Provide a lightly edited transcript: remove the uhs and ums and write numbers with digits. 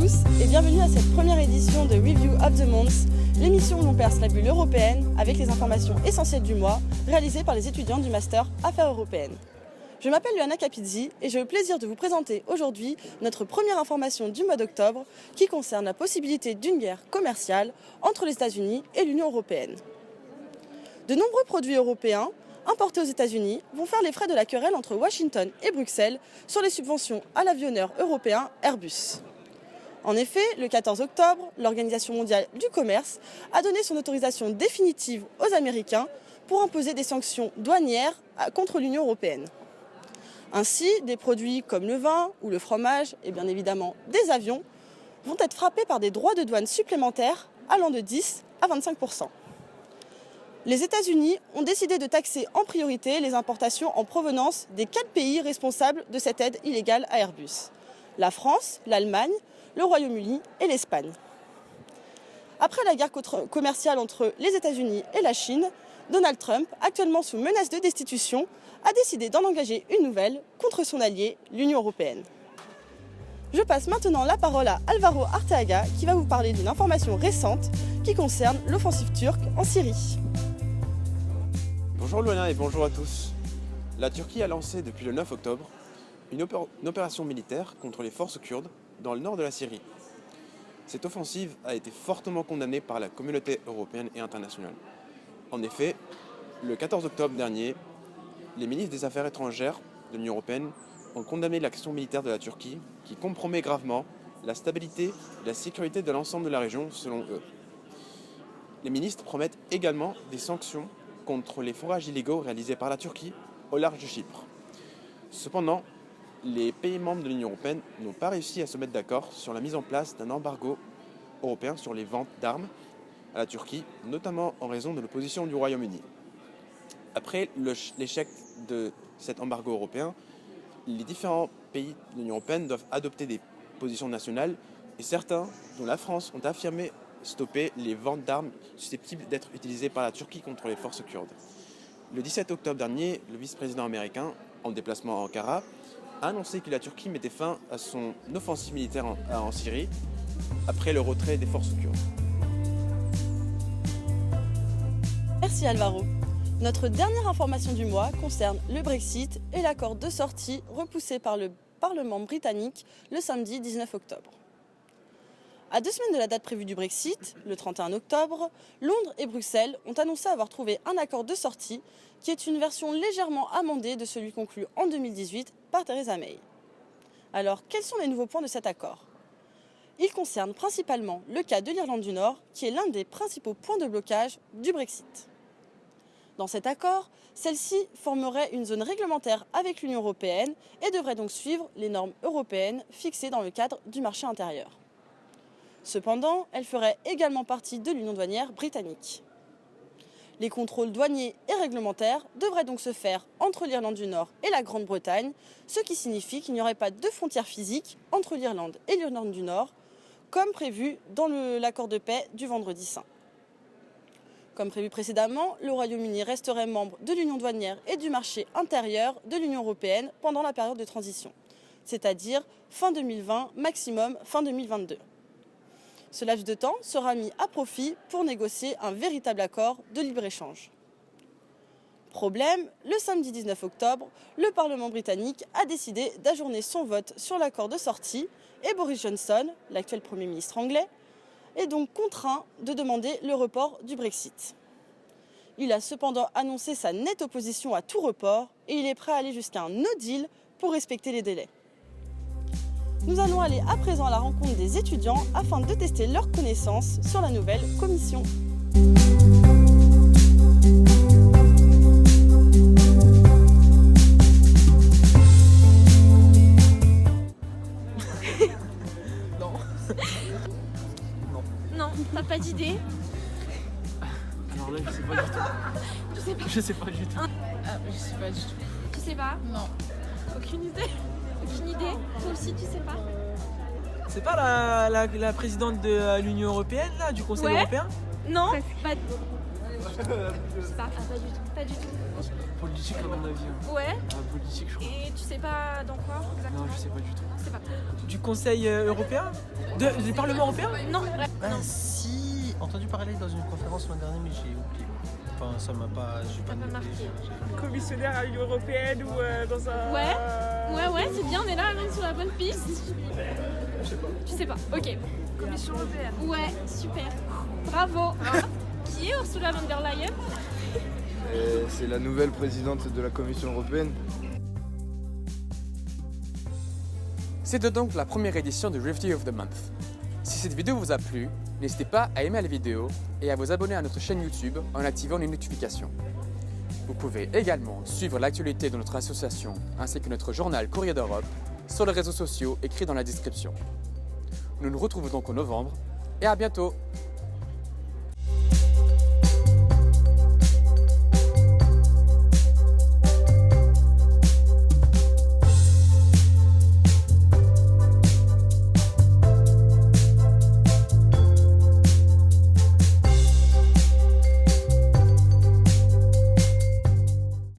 tous et bienvenue à cette première édition de Review of the Month, l'émission où l'on perce la bulle européenne avec les informations essentielles du mois réalisées par les étudiants du Master Affaires européennes. Je m'appelle Luana Capizzi et j'ai le plaisir de vous présenter aujourd'hui notre première information du mois d'octobre qui concerne la possibilité d'une guerre commerciale entre les États-Unis et l'Union européenne. De nombreux produits européens importés aux États-Unis vont faire les frais de la querelle entre Washington et Bruxelles sur les subventions à l'avionneur européen Airbus. En effet, le 14 octobre, l'Organisation mondiale du commerce a donné son autorisation définitive aux Américains pour imposer des sanctions douanières contre l'Union européenne. Ainsi, des produits comme le vin ou le fromage et bien évidemment des avions vont être frappés par des droits de douane supplémentaires allant de 10 à 25%. Les États-Unis ont décidé de taxer en priorité les importations en provenance des 4 pays responsables de cette aide illégale à Airbus: la France, l'Allemagne, le Royaume-Uni et l'Espagne. Après la guerre commerciale entre les États-Unis et la Chine, Donald Trump, actuellement sous menace de destitution, a décidé d'en engager une nouvelle contre son allié, l'Union européenne. Je passe maintenant la parole à Alvaro Arteaga qui va vous parler d'une information récente qui concerne l'offensive turque en Syrie. Bonjour Luana et bonjour à tous. La Turquie a lancé depuis le 9 octobre une opération militaire contre les forces kurdes dans le nord de la Syrie. Cette offensive a été fortement condamnée par la communauté européenne et internationale. En effet, le 14 octobre dernier, les ministres des Affaires étrangères de l'Union européenne ont condamné l'action militaire de la Turquie qui compromet gravement la stabilité et la sécurité de l'ensemble de la région selon eux. Les ministres promettent également des sanctions contre les forages illégaux réalisés par la Turquie au large de Chypre. Cependant, les pays membres de l'Union européenne n'ont pas réussi à se mettre d'accord sur la mise en place d'un embargo européen sur les ventes d'armes à la Turquie, notamment en raison de l'opposition du Royaume-Uni. Après l'échec de cet embargo européen, les différents pays de l'Union européenne doivent adopter des positions nationales et certains, dont la France, ont affirmé stopper les ventes d'armes susceptibles d'être utilisées par la Turquie contre les forces kurdes. Le 17 octobre dernier, le vice-président américain, en déplacement à Ankara, a annoncé que la Turquie mettait fin à son offensive militaire en Syrie après le retrait des forces kurdes. Merci Alvaro. Notre dernière information du mois concerne le Brexit et l'accord de sortie repoussé par le Parlement britannique le samedi 19 octobre. À 2 semaines de la date prévue du Brexit, le 31 octobre, Londres et Bruxelles ont annoncé avoir trouvé un accord de sortie qui est une version légèrement amendée de celui conclu en 2018 par Theresa May. Alors, quels sont les nouveaux points de cet accord ? Il concerne principalement le cas de l'Irlande du Nord, qui est l'un des principaux points de blocage du Brexit. Dans cet accord, celle-ci formerait une zone réglementaire avec l'Union européenne et devrait donc suivre les normes européennes fixées dans le cadre du marché intérieur. Cependant, elle ferait également partie de l'union douanière britannique. Les contrôles douaniers et réglementaires devraient donc se faire entre l'Irlande du Nord et la Grande-Bretagne, ce qui signifie qu'il n'y aurait pas de frontière physique entre l'Irlande et l'Irlande du Nord, comme prévu dans l'accord de paix du Vendredi Saint. Comme prévu précédemment, le Royaume-Uni resterait membre de l'union douanière et du marché intérieur de l'Union européenne pendant la période de transition, c'est-à-dire fin 2020, maximum fin 2022. Ce laps de temps sera mis à profit pour négocier un véritable accord de libre-échange. Problème, le samedi 19 octobre, le Parlement britannique a décidé d'ajourner son vote sur l'accord de sortie et Boris Johnson, l'actuel Premier ministre anglais, est donc contraint de demander le report du Brexit. Il a cependant annoncé sa nette opposition à tout report et il est prêt à aller jusqu'à un no deal pour respecter les délais. Nous allons aller à présent à la rencontre des étudiants afin de tester leurs connaissances sur la nouvelle commission. Non. Non, t'as pas d'idée? Alors là, je sais pas du tout. Je sais pas. Je sais pas du tout. Je sais pas du tout. Tu sais pas? Non. Aucune idée? Aucune idée? Toi aussi, tu sais pas? C'est pas la présidente de l'Union européenne, là, du Conseil Ouais. européen? Non? Bah, Je sais pas. Ah, pas du tout. Pas du tout. Politique à mon avis. Hein. Ouais. Ah, politique, je crois. Et tu sais pas dans quoi exactement? Non, je sais pas du tout. Non, c'est pas. Du Conseil européen du Parlement européen? Non. Si, entendu parler dans une conférence l'an dernier, mais j'ai oublié. Enfin, ça m'a pas. J'ai T'as pas noté. marqué. Commissionnaire à l'Union européenne ou dans un. Ouais, c'est bien, on est là, on est sur la bonne piste. Tu sais pas, ok. Commission européenne. Ouais, super. Bravo. Qui est Ursula von der Leyen? C'est la nouvelle présidente de la Commission européenne. C'était donc la première édition du Review of the Month. Si cette vidéo vous a plu, n'hésitez pas à aimer la vidéo et à vous abonner à notre chaîne YouTube en activant les notifications. Vous pouvez également suivre l'actualité de notre association ainsi que notre journal Courrier d'Europe sur les réseaux sociaux écrits dans la description. Nous nous retrouvons donc en novembre et à bientôt!